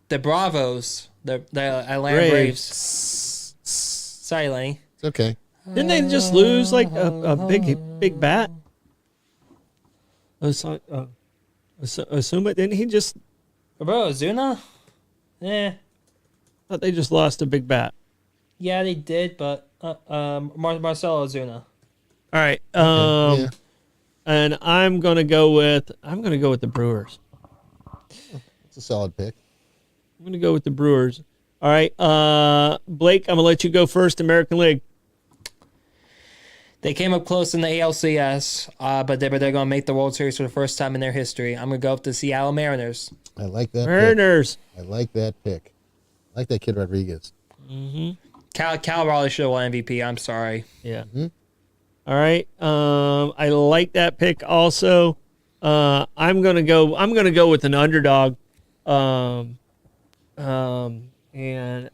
the Bravos, the Atlanta Braves. Sorry, Lenny. It's okay. Didn't they just lose like a big bat? Assume it. Didn't he just? Bro, Zuna? Thought they just lost a big bat. Yeah, they did, but Marcelo Zuna. All right. Yeah. And I'm gonna go with the Brewers. It's a solid pick. I'm gonna go with the Brewers. All right. Blake, I'm going to let you go first. American League. They came up close in the ALCS, but they're going to make the World Series for the first time in their history. I'm going to go with the Seattle Mariners. I like that Mariners. pick. I like that pick. I like that kid Rodriguez. Cal Raleigh should have won MVP. I'm sorry. Yeah. All right. I like that pick also. I'm gonna go with an underdog. And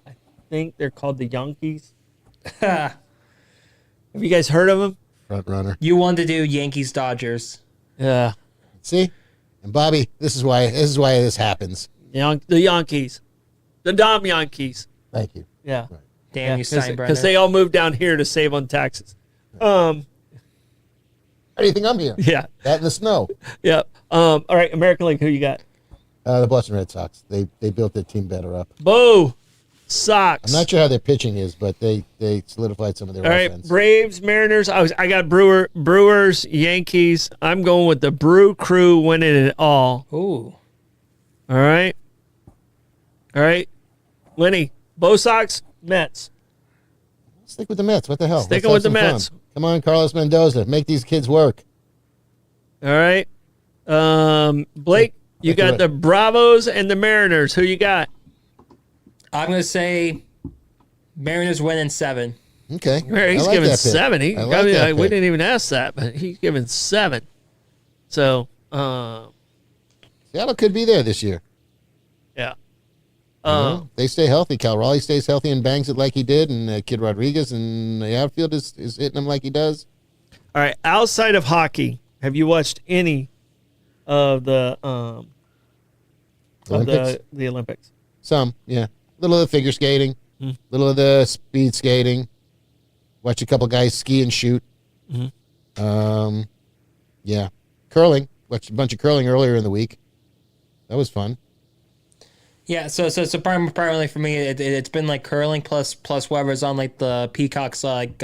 I think they're called the Yankees. Have you guys heard of them? Front runner. You wanted to do Yankees Dodgers. Yeah. See? And Bobby, this is why this happens. The Yankees. The Dom Yankees. Thank you. Yeah. Damn you, Steinbrenner. Because they all moved down here to save on taxes. How do you think I'm here? Yeah. That in the snow. Yeah. All right, American League, who you got? The Boston Red Sox. They built their team better up. Bo Sox. I'm not sure how their pitching is, but they solidified some of their All right, offense. Braves, Mariners. I got Brewers, Yankees. I'm going with the Brew Crew winning it all. Ooh. All right. Lenny, Bo Sox, Mets. Stick with the Mets. What the hell? Sticking Let's with have the some Mets. fun. Come on, Carlos Mendoza. Make these kids work. All right. Blake, you got the Bravos and the Mariners. Who you got? I'm going to say Mariners win in 7. Okay. He's I like giving that pick. 7. I like that We pick. didn't even ask that, but he's giving 7. So, Seattle could be there this year. yeah. They stay healthy. Cal Raleigh stays healthy and bangs it like he did, and Kid Rodriguez and the outfield is hitting him like he does. All right. Outside of hockey, have you watched any of the Olympics? the Olympics? Some, yeah. Little of the figure skating, little of the speed skating. Watch a couple guys ski and shoot. Yeah. Curling. Watched a bunch of curling earlier in the week. That was fun. Yeah, so primarily for me, it's been like curling plus whoever's on like the Peacock's like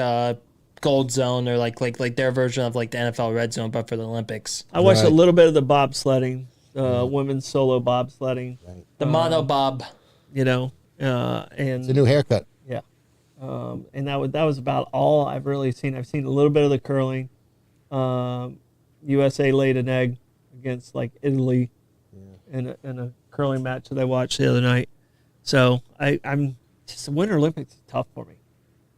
Gold Zone or like their version of like the NFL Red Zone, but for the Olympics. I watched a Right. little bit of the bobsledding, women's solo bobsledding. The Mono Bob. You know, It's a new haircut. yeah, and that was about all I've really seen. I've seen a little bit of the curling. USA laid an egg against like Italy in a curling match that I watched the other night. So I'm just the Winter Olympics is tough for me.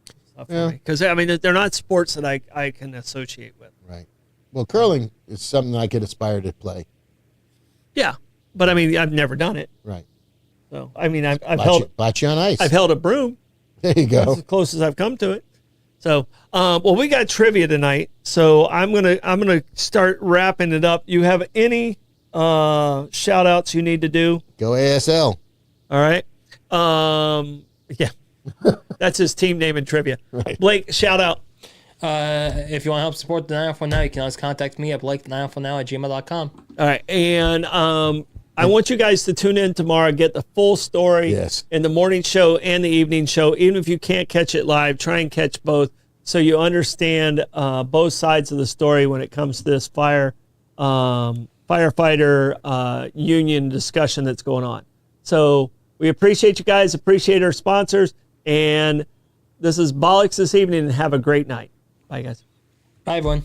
It's tough Yeah. for me because I mean they're not sports that I can associate with. Right. Well, curling is something I could aspire to play. Yeah, but I mean I've never done it. Right. So I mean I've Bocce on ice. held a broom. There you go. That's as close as I've come to it. So, well, we got trivia tonight, so I'm gonna start wrapping it up. You have any shout outs you need to do? Go ASL. All right. Yeah, that's his team name in trivia. Right. Blake, shout out. If you want to help support the 904 Now, you can always contact me at blake904now@gmail.com. All right, and I want you guys to tune in tomorrow, get the full story Yes. in the morning show and the evening show. Even if you can't catch it live, try and catch both so you understand both sides of the story when it comes to this firefighter union discussion that's going on. So we appreciate you guys, appreciate our sponsors, and this is Bollocks this evening, and have a great night. Bye, guys. Bye, everyone.